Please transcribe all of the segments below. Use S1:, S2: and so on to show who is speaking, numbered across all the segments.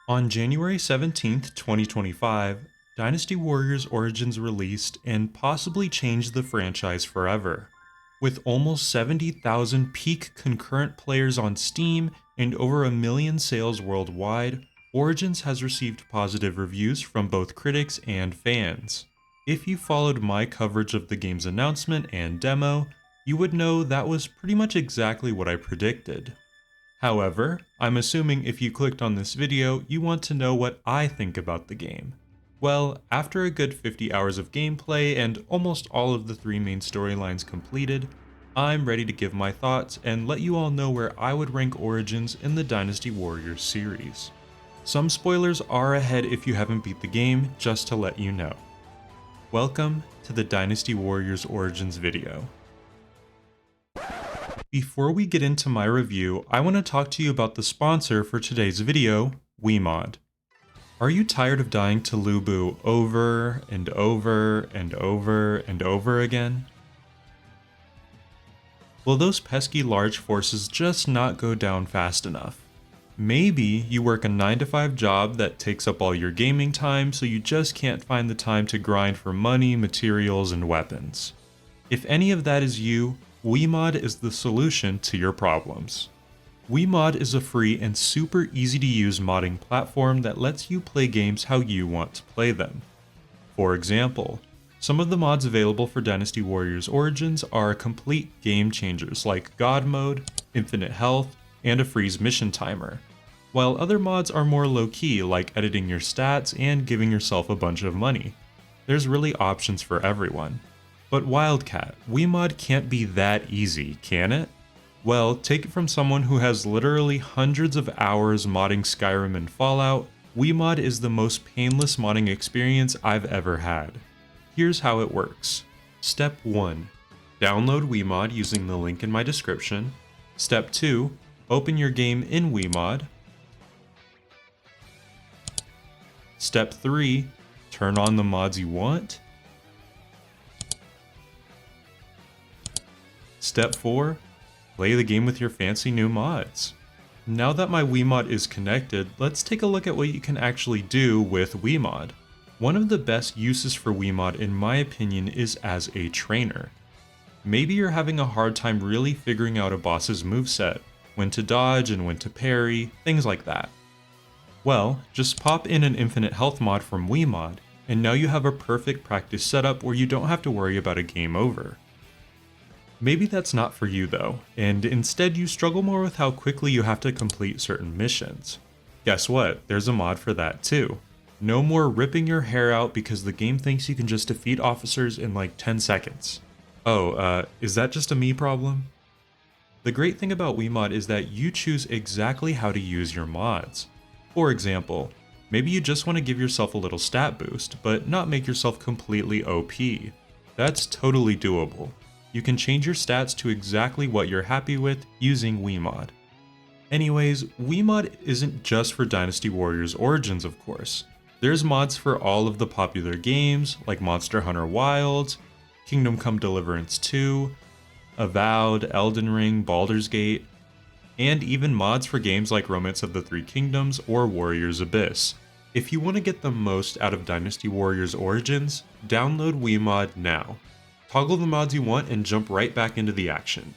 S1: On January 17th, 2025, Dynasty Warriors Origins released and possibly changed the franchise forever. With almost 70,000 peak concurrent players on Steam and over 1 million sales worldwide, Origins has received positive reviews from both critics and fans. If you followed my coverage of the game's announcement and demo, you would know that was pretty much exactly what I predicted. However, I'm assuming if you clicked on this video, you want to know what I think about the game. Well, after a good 50 hours of gameplay and almost all of the 3 main storylines completed, I'm ready to give my thoughts and let you all know where I would rank Origins in the Dynasty Warriors series. Some spoilers are ahead if you haven't beat the game, just to let you know. Welcome to the Dynasty Warriors Origins video. Before we get into my review, I want to talk to you about the sponsor for today's video, Wiimod. Are you tired of dying to Lu Bu over and over and over and over again? Will those pesky large forces just not go down fast enough? Maybe you work a 9-to-5 job that takes up all your gaming time, so you just can't find the time to grind for money, materials, and weapons. If any of that is you, Wiimod is the solution to your problems. Wiimod is a free and super easy to use modding platform that lets you play games how you want to play them. For example, some of the mods available for Dynasty Warriors Origins are complete game changers like God Mode, Infinite Health, and a freeze mission timer, while other mods are more low-key like editing your stats and giving yourself a bunch of money. There's really options for everyone. But Wildcat, Wiimod can't be that easy, can it? Well, take it from someone who has literally hundreds of hours modding Skyrim and Fallout, Wiimod is the most painless modding experience I've ever had. Here's how it works. Step 1. Download Wiimod using the link in my description. Step 2. Open your game in Wiimod. Step 3. Turn on the mods you want. Step 4. Play the game with your fancy new mods. Now that my Wiimod is connected, let's take a look at what you can actually do with Wiimod. One of the best uses for Wiimod in my opinion is as a trainer. Maybe you're having a hard time really figuring out a boss's moveset, when to dodge and when to parry, things like that. Well, just pop in an infinite health mod from Wiimod, and now you have a perfect practice setup where you don't have to worry about a game over. Maybe that's not for you though, and instead you struggle more with how quickly you have to complete certain missions. Guess what, there's a mod for that too. No more ripping your hair out because the game thinks you can just defeat officers in like 10 seconds. Oh, is that just a me problem? The great thing about Wiimod is that you choose exactly how to use your mods. For example, maybe you just want to give yourself a little stat boost, but not make yourself completely OP. That's totally doable. You can change your stats to exactly what you're happy with using Wiimod. Anyways, Wiimod isn't just for Dynasty Warriors Origins, of course. There's mods for all of the popular games like Monster Hunter Wilds, Kingdom Come Deliverance 2, Avowed, Elden Ring, Baldur's Gate, and even mods for games like Romance of the Three Kingdoms or Warriors Abyss. If you want to get the most out of Dynasty Warriors Origins, download Wiimod now. Toggle the mods you want and jump right back into the action.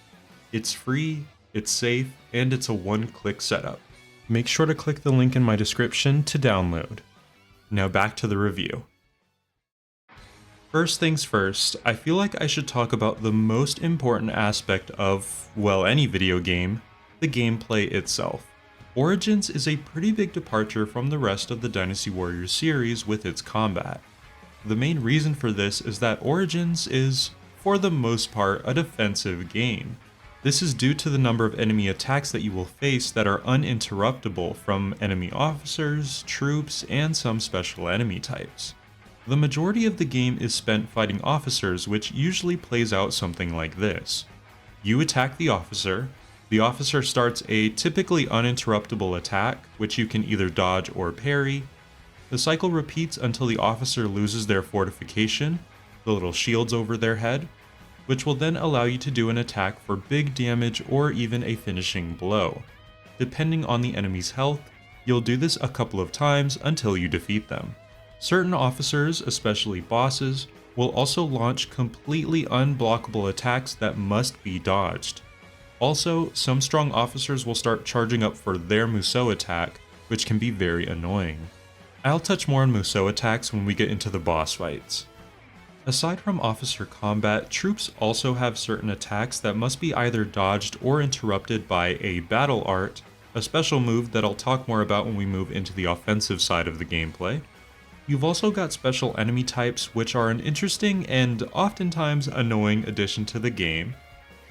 S1: It's free, it's safe, and it's a one-click setup. Make sure to click the link in my description to download. Now back to the review. First things first, I feel like I should talk about the most important aspect of, well, any video game, the gameplay itself. Origins is a pretty big departure from the rest of the Dynasty Warriors series with its combat. The main reason for this is that Origins is, for the most part, a defensive game. This is due to the number of enemy attacks that you will face that are uninterruptible from enemy officers, troops, and some special enemy types. The majority of the game is spent fighting officers, which usually plays out something like this. You attack the officer starts a typically uninterruptible attack, which you can either dodge or parry. The cycle repeats until the officer loses their fortification, the little shields over their head, which will then allow you to do an attack for big damage or even a finishing blow, depending on the enemy's health, You'll do this a couple of times until you defeat them. Certain officers, especially bosses, will also launch completely unblockable attacks that must be dodged. Also, some strong officers will start charging up for their Musou attack, which can be very annoying. I'll touch more on Musou attacks when we get into the boss fights. Aside from officer combat, troops also have certain attacks that must be either dodged or interrupted by a battle art, a special move that I'll talk more about when we move into the offensive side of the gameplay. You've also got special enemy types, which are an interesting and oftentimes annoying addition to the game.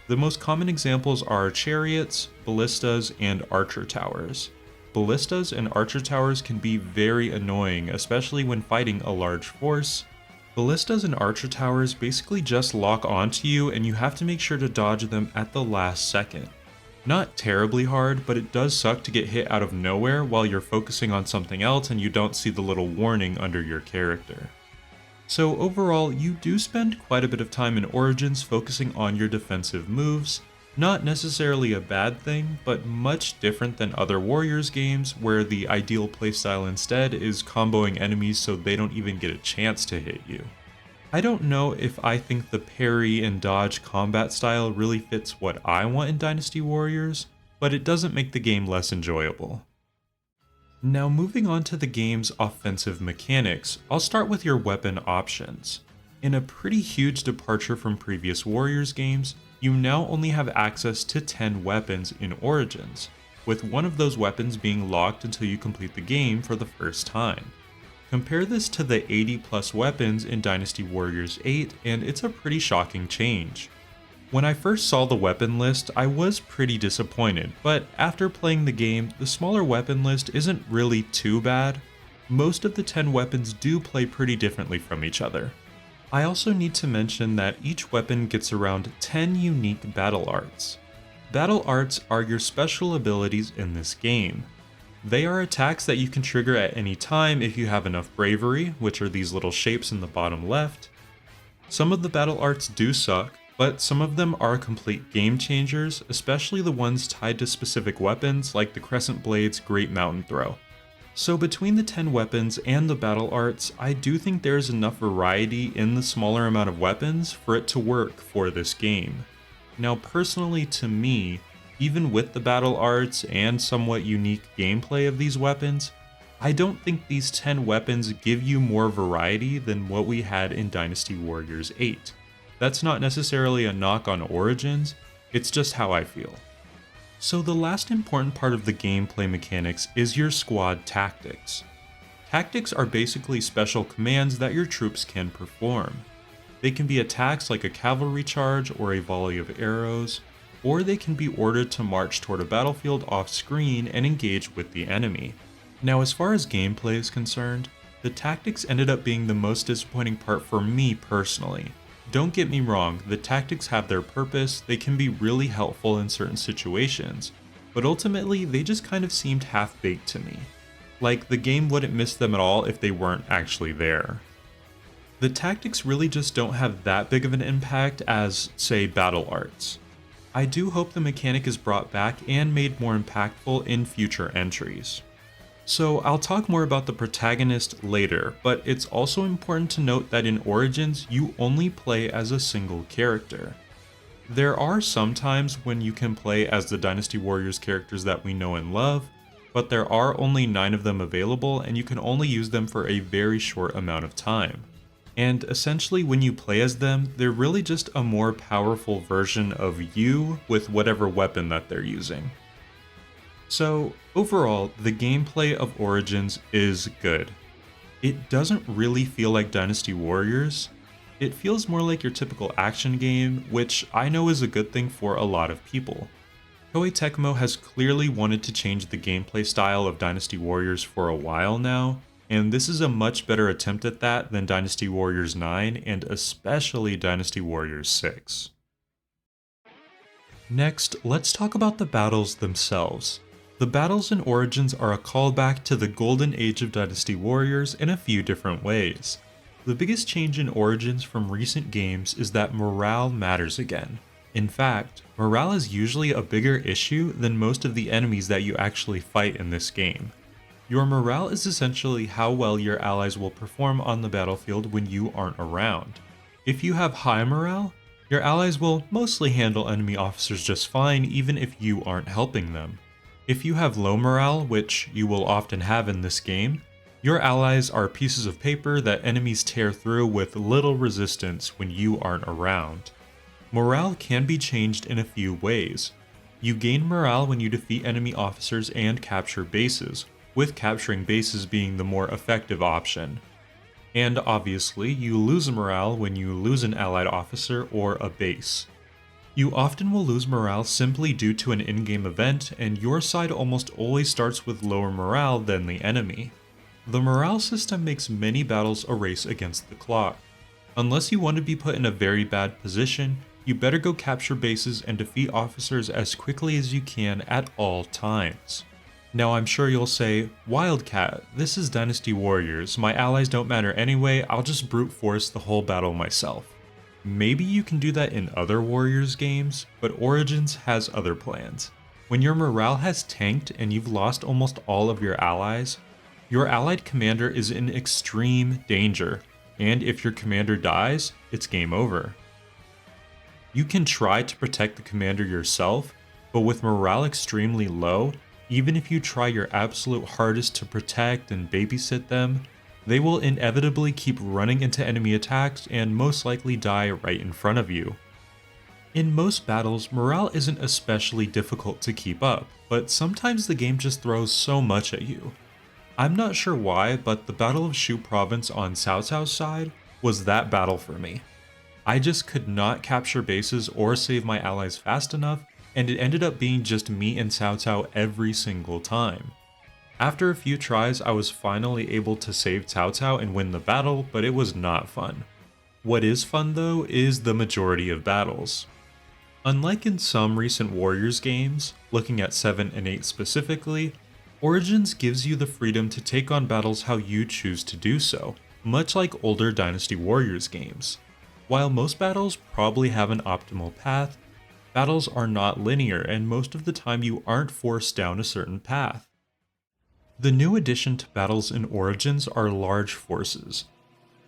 S1: The most common examples are chariots, ballistas, and archer towers. Ballistas and archer towers can be very annoying, especially when fighting a large force. Ballistas and archer towers basically just lock onto you and you have to make sure to dodge them at the last second. Not terribly hard, but it does suck to get hit out of nowhere while you're focusing on something else and you don't see the little warning under your character. So overall, you do spend quite a bit of time in Origins focusing on your defensive moves. Not necessarily a bad thing, but much different than other Warriors games where the ideal playstyle instead is comboing enemies so they don't even get a chance to hit you. I don't know if I think the parry and dodge combat style really fits what I want in Dynasty Warriors, but it doesn't make the game less enjoyable. Now moving on to the game's offensive mechanics, I'll start with your weapon options. In a pretty huge departure from previous Warriors games, you now only have access to 10 weapons in Origins, with one of those weapons being locked until you complete the game for the first time. Compare this to the 80 plus weapons in Dynasty Warriors 8 and it's a pretty shocking change. When I first saw the weapon list, I was pretty disappointed, but after playing the game, the smaller weapon list isn't really too bad. Most of the 10 weapons do play pretty differently from each other. I also need to mention that each weapon gets around 10 unique battle arts. Battle arts are your special abilities in this game. They are attacks that you can trigger at any time if you have enough bravery, which are these little shapes in the bottom left. Some of the battle arts do suck, but some of them are complete game changers, especially the ones tied to specific weapons like the Crescent Blade's Great Mountain Throw. So between the 10 weapons and the battle arts, I do think there's enough variety in the smaller amount of weapons for it to work for this game. Now personally to me, even with the battle arts and somewhat unique gameplay of these weapons, I don't think these 10 weapons give you more variety than what we had in Dynasty Warriors 8. That's not necessarily a knock on Origins, it's just how I feel. So the last important part of the gameplay mechanics is your squad tactics. Tactics are basically special commands that your troops can perform. They can be attacks like a cavalry charge or a volley of arrows, or they can be ordered to march toward a battlefield off screen and engage with the enemy. Now as far as gameplay is concerned, the tactics ended up being the most disappointing part for me personally. Don't get me wrong, the tactics have their purpose, they can be really helpful in certain situations, but ultimately they just kind of seemed half-baked to me. Like the game wouldn't miss them at all if they weren't actually there. The tactics really just don't have that big of an impact as, say, battle arts. I do hope the mechanic is brought back and made more impactful in future entries. So I'll talk more about the protagonist later, but it's also important to note that in Origins you only play as a single character. There are some times when you can play as the Dynasty Warriors characters that we know and love, but there are only 9 of them available and you can only use them for a very short amount of time. And essentially when you play as them, they're really just a more powerful version of you with whatever weapon that they're using. So overall, the gameplay of Origins is good. It doesn't really feel like Dynasty Warriors. It feels more like your typical action game, which I know is a good thing for a lot of people. Koei Tecmo has clearly wanted to change the gameplay style of Dynasty Warriors for a while now, and this is a much better attempt at that than Dynasty Warriors 9 and especially Dynasty Warriors 6. Next, let's talk about the battles themselves. The battles in Origins are a callback to the golden age of Dynasty Warriors in a few different ways. The biggest change in Origins from recent games is that morale matters again. In fact, morale is usually a bigger issue than most of the enemies that you actually fight in this game. Your morale is essentially how well your allies will perform on the battlefield when you aren't around. If you have high morale, your allies will mostly handle enemy officers just fine even if you aren't helping them. If you have low morale, which you will often have in this game, your allies are pieces of paper that enemies tear through with little resistance when you aren't around. Morale can be changed in a few ways. You gain morale when you defeat enemy officers and capture bases, with capturing bases being the more effective option. And obviously, you lose morale when you lose an allied officer or a base. You often will lose morale simply due to an in-game event, and your side almost always starts with lower morale than the enemy. The morale system makes many battles a race against the clock. Unless you want to be put in a very bad position, you better go capture bases and defeat officers as quickly as you can at all times. Now I'm sure you'll say, Wildcat, this is Dynasty Warriors, my allies don't matter anyway, I'll just brute force the whole battle myself. Maybe you can do that in other Warriors games, but Origins has other plans. When your morale has tanked and you've lost almost all of your allied commander is in extreme danger, and if your commander dies, it's game over. You can try to protect the commander yourself, but with morale extremely low, even if you try your absolute hardest to protect and babysit them, they will inevitably keep running into enemy attacks and most likely die right in front of you. In most battles, morale isn't especially difficult to keep up, but sometimes the game just throws so much at you. I'm not sure why, but the Battle of Shu Province on Cao Cao's side was that battle for me. I just could not capture bases or save my allies fast enough, and it ended up being just me and Cao Cao every single time. After a few tries, I was finally able to save Cao Cao and win the battle, but it was not fun. What is fun though is the majority of battles. Unlike in some recent Warriors games, looking at 7 and 8 specifically, Origins gives you the freedom to take on battles how you choose to do so, much like older Dynasty Warriors games. While most battles probably have an optimal path, battles are not linear and most of the time you aren't forced down a certain path. The new addition to battles in Origins are large forces,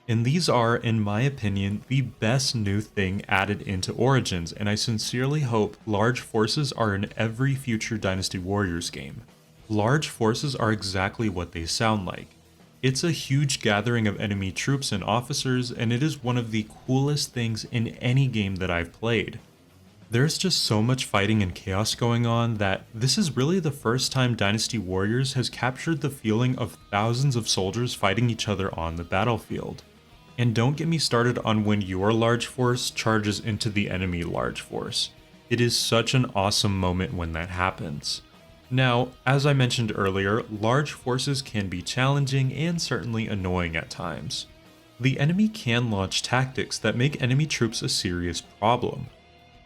S1: and these are, in my opinion, the best new thing added into Origins, and I sincerely hope large forces are in every future Dynasty Warriors game. Large forces are exactly what they sound like. It's a huge gathering of enemy troops and officers, and it is one of the coolest things in any game that I've played. There's just so much fighting and chaos going on that this is really the first time Dynasty Warriors has captured the feeling of thousands of soldiers fighting each other on the battlefield. And don't get me started on when your large force charges into the enemy large force. It is such an awesome moment when that happens. Now, as I mentioned earlier, large forces can be challenging and certainly annoying at times. The enemy can launch tactics that make enemy troops a serious problem.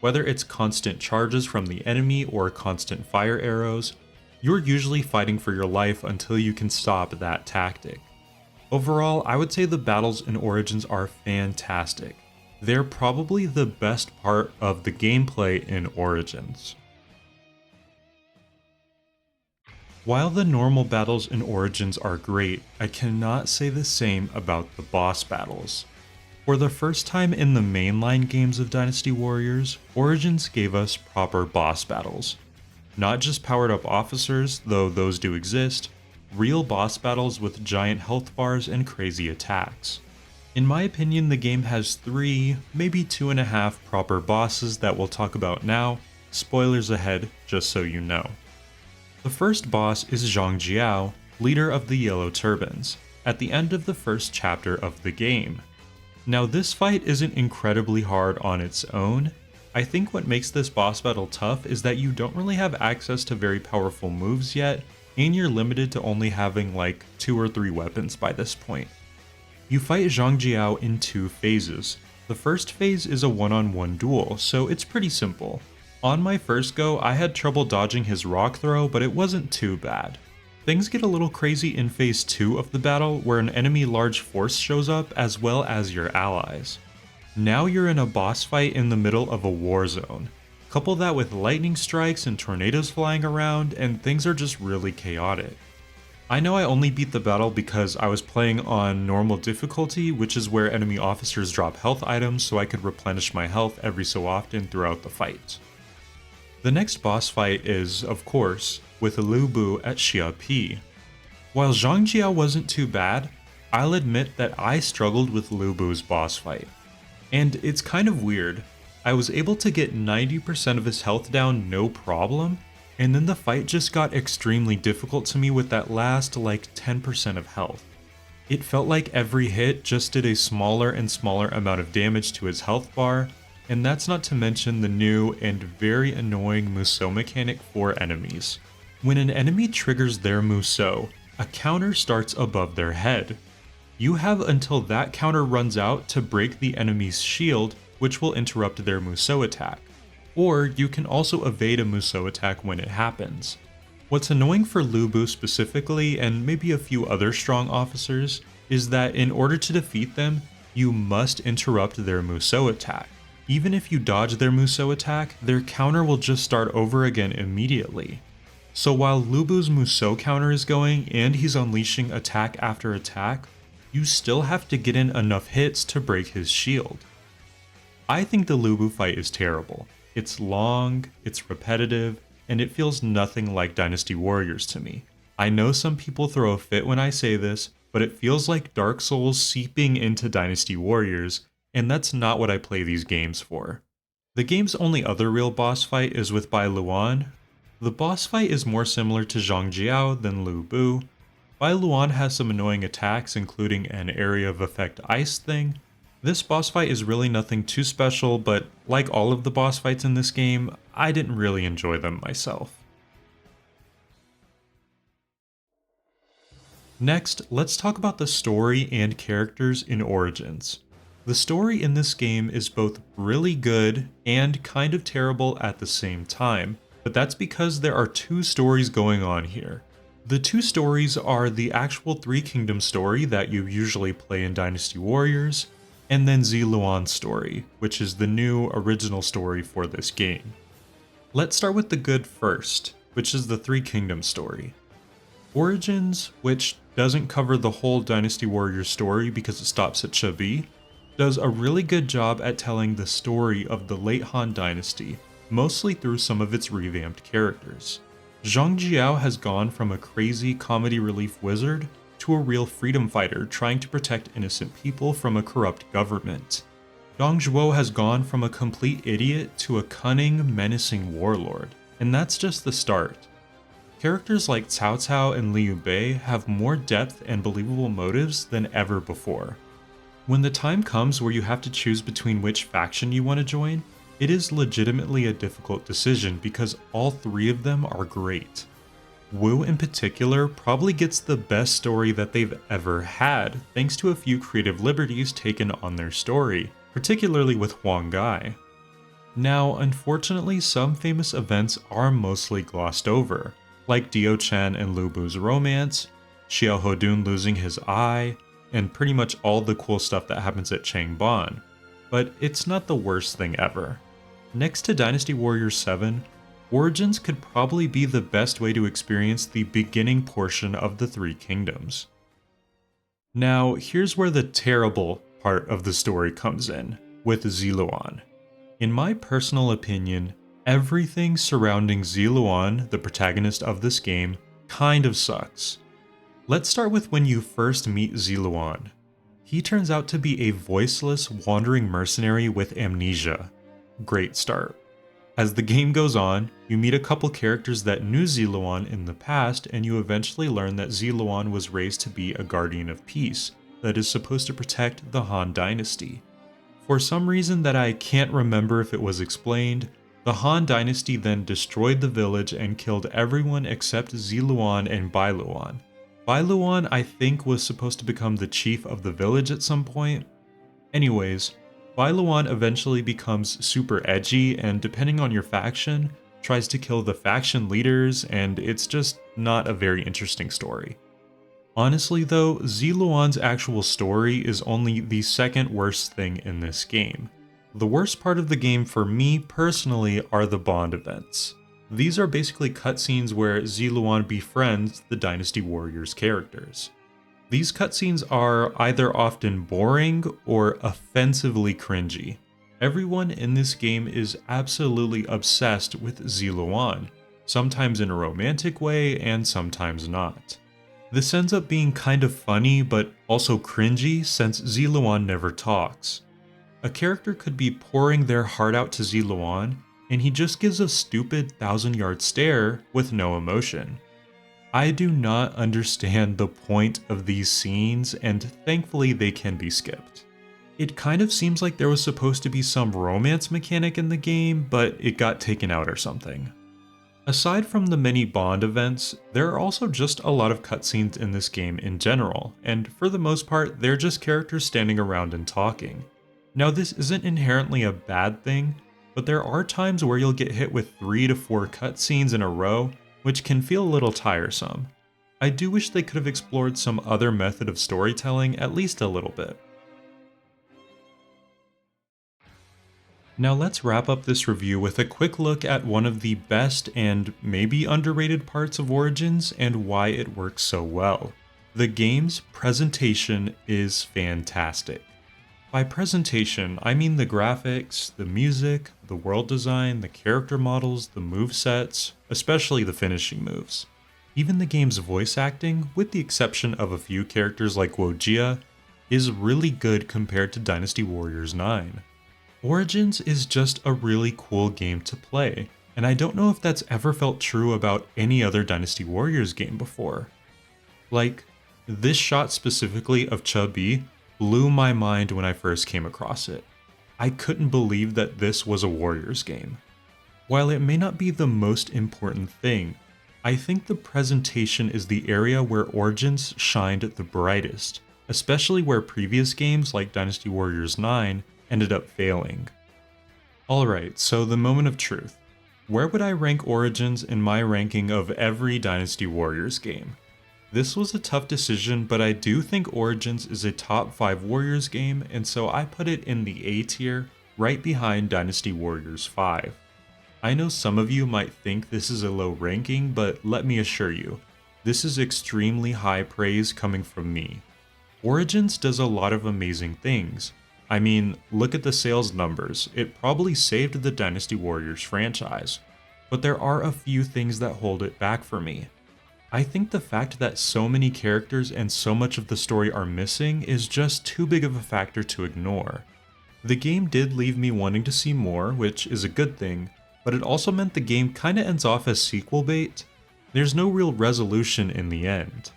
S1: Whether it's constant charges from the enemy or constant fire arrows, you're usually fighting for your life until you can stop that tactic. Overall, I would say the battles in Origins are fantastic. They're probably the best part of the gameplay in Origins. While the normal battles in Origins are great, I cannot say the same about the boss battles. For the first time in the mainline games of Dynasty Warriors, Origins gave us proper boss battles. Not just powered up officers, though those do exist, real boss battles with giant health bars and crazy attacks. In my opinion, the game has 3, maybe 2.5 proper bosses that we'll talk about now, spoilers ahead, just so you know. The first boss is Zhang Jiao, leader of the Yellow Turbans, at the end of the first chapter of the game. Now this fight isn't incredibly hard on its own. I think what makes this boss battle tough is that you don't really have access to very powerful moves yet, and you're limited to only having like 2 or 3 weapons by this point. You fight Zhang Jiao in 2 phases. The first phase is a one-on-one duel, so it's pretty simple. On my first go, I had trouble dodging his rock throw, but it wasn't too bad. Things get a little crazy in phase 2 of the battle, where an enemy large force shows up as well as your allies. Now you're in a boss fight in the middle of a war zone. Couple that with lightning strikes and tornadoes flying around, and things are just really chaotic. I know I only beat the battle because I was playing on normal difficulty, which is where enemy officers drop health items so I could replenish my health every so often throughout the fight. The next boss fight is, of course, with Lu Bu at Xia Pi. While Zhang Jiao wasn't too bad, I'll admit that I struggled with Lu Bu's boss fight. And it's kind of weird. I was able to get 90% of his health down no problem, and then the fight just got extremely difficult to me with that last like 10% of health. It felt like every hit just did a smaller and smaller amount of damage to his health bar, and that's not to mention the new and very annoying Musou mechanic for enemies. When an enemy triggers their Musou, a counter starts above their head. You have until that counter runs out to break the enemy's shield, which will interrupt their Musou attack. Or you can also evade a Musou attack when it happens. What's annoying for Lu Bu specifically, and maybe a few other strong officers, is that in order to defeat them, you must interrupt their Musou attack. Even if you dodge their Musou attack, their counter will just start over again immediately. So while Lu Bu's Musou counter is going and he's unleashing attack after attack, you still have to get in enough hits to break his shield. I think the Lu Bu fight is terrible. It's long, it's repetitive, and it feels nothing like Dynasty Warriors to me. I know some people throw a fit when I say this, but it feels like Dark Souls seeping into Dynasty Warriors, and that's not what I play these games for. The game's only other real boss fight is with Bai Luan. The boss fight is more similar to Zhang Jiao than Lu Bu. Bai Luan has some annoying attacks, including an area of effect ice thing. This boss fight is really nothing too special, but like all of the boss fights in this game, I didn't really enjoy them myself. Next, let's talk about the story and characters in Origins. The story in this game is both really good and kind of terrible at the same time, but that's because there are two stories going on here. The two stories are the actual Three Kingdoms story that you usually play in Dynasty Warriors, and then Ziluan's story, which is the new original story for this game. Let's start with the good first, which is the Three Kingdoms story. Origins, which doesn't cover the whole Dynasty Warriors story because it stops at Chabi, does a really good job at telling the story of the late Han Dynasty, mostly through some of its revamped characters. Zhang Jiao has gone from a crazy comedy relief wizard to a real freedom fighter trying to protect innocent people from a corrupt government. Dong Zhuo has gone from a complete idiot to a cunning, menacing warlord, and that's just the start. Characters like Cao Cao and Liu Bei have more depth and believable motives than ever before. When the time comes where you have to choose between which faction you want to join, it is legitimately a difficult decision because all three of them are great. Wu in particular probably gets the best story that they've ever had, thanks to a few creative liberties taken on their story, particularly with Huang Gai. Now, unfortunately, some famous events are mostly glossed over, like Dio Chen and Lu Bu's romance, Xiao Hodun losing his eye, and pretty much all the cool stuff that happens at Changban, but it's not the worst thing ever. Next to Dynasty Warriors 7, Origins could probably be the best way to experience the beginning portion of the Three Kingdoms. Now, here's where the terrible part of the story comes in, with Ziluan. In my personal opinion, everything surrounding Ziluan, the protagonist of this game, kind of sucks. Let's start with when you first meet Ziluan. He turns out to be a voiceless, wandering mercenary with amnesia. Great start. As the game goes on, you meet a couple characters that knew Ziluan in the past, and you eventually learn that Ziluan was raised to be a guardian of peace that is supposed to protect the Han Dynasty. For some reason that I can't remember if it was explained, the Han Dynasty then destroyed the village and killed everyone except Ziluan and Bailuan. Bailuan, I think, was supposed to become the chief of the village at some point. Anyways, Bailuan eventually becomes super edgy and, depending on your faction, tries to kill the faction leaders, and it's just not a very interesting story. Honestly though, Ziluan's actual story is only the second worst thing in this game. The worst part of the game for me personally are the Bond events. These are basically cutscenes where Ziluan befriends the Dynasty Warriors characters. These cutscenes are either often boring or offensively cringy. Everyone in this game is absolutely obsessed with Ziluan, sometimes in a romantic way and sometimes not. This ends up being kind of funny but also cringy since Ziluan never talks. A character could be pouring their heart out to Ziluan, and he just gives a stupid 1,000-yard stare with no emotion. I do not understand the point of these scenes, and thankfully they can be skipped. It kind of seems like there was supposed to be some romance mechanic in the game, but it got taken out or something. Aside from the many Bond events, there are also just a lot of cutscenes in this game in general, and for the most part, they're just characters standing around and talking. Now, this isn't inherently a bad thing, but there are times where you'll get hit with 3 to 4 cutscenes in a row, which can feel a little tiresome. I do wish they could have explored some other method of storytelling at least a little bit. Now let's wrap up this review with a quick look at one of the best and maybe underrated parts of Origins and why it works so well. The game's presentation is fantastic. By presentation, I mean the graphics, the music, the world design, the character models, the movesets, especially the finishing moves. Even the game's voice acting, with the exception of a few characters like Wojia, is really good compared to Dynasty Warriors 9. Origins is just a really cool game to play, and I don't know if that's ever felt true about any other Dynasty Warriors game before. Like, this shot specifically of Chubby blew my mind when I first came across it. I couldn't believe that this was a Warriors game. While it may not be the most important thing, I think the presentation is the area where Origins shined the brightest, especially where previous games like Dynasty Warriors 9 ended up failing. Alright, so the moment of truth. Where would I rank Origins in my ranking of every Dynasty Warriors game? This was a tough decision, but I do think Origins is a top 5 Warriors game, and so I put it in the A tier, right behind Dynasty Warriors 5. I know some of you might think this is a low ranking, but let me assure you, this is extremely high praise coming from me. Origins does a lot of amazing things. I mean, look at the sales numbers, it probably saved the Dynasty Warriors franchise. But there are a few things that hold it back for me. I think the fact that so many characters and so much of the story are missing is just too big of a factor to ignore. The game did leave me wanting to see more, which is a good thing, but it also meant the game kinda ends off as sequel bait. There's no real resolution in the end.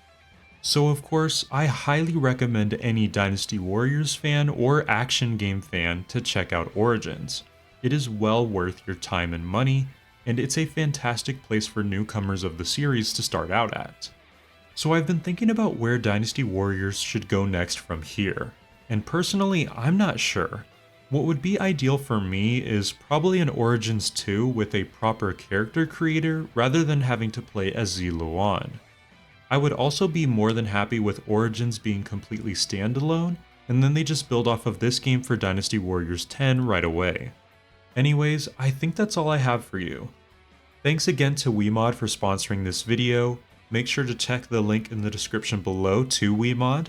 S1: So of course, I highly recommend any Dynasty Warriors fan or action game fan to check out Origins. It is well worth your time and money, and it's a fantastic place for newcomers of the series to start out at. So I've been thinking about where Dynasty Warriors should go next from here, and personally I'm not sure. What would be ideal for me is probably an Origins 2 with a proper character creator rather than having to play as Ziluan. I would also be more than happy with Origins being completely standalone, and then they just build off of this game for Dynasty Warriors 10 right away. Anyways, I think that's all I have for you. Thanks again to WeMod for sponsoring this video. Make sure to check the link in the description below to WeMod.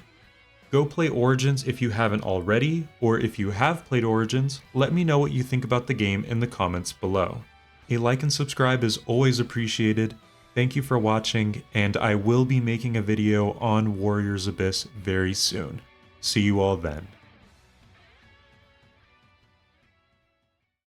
S1: Go play Origins if you haven't already, or if you have played Origins, let me know what you think about the game in the comments below. A like and subscribe is always appreciated. Thank you for watching, and I will be making a video on Warriors Abyss very soon. See you all then.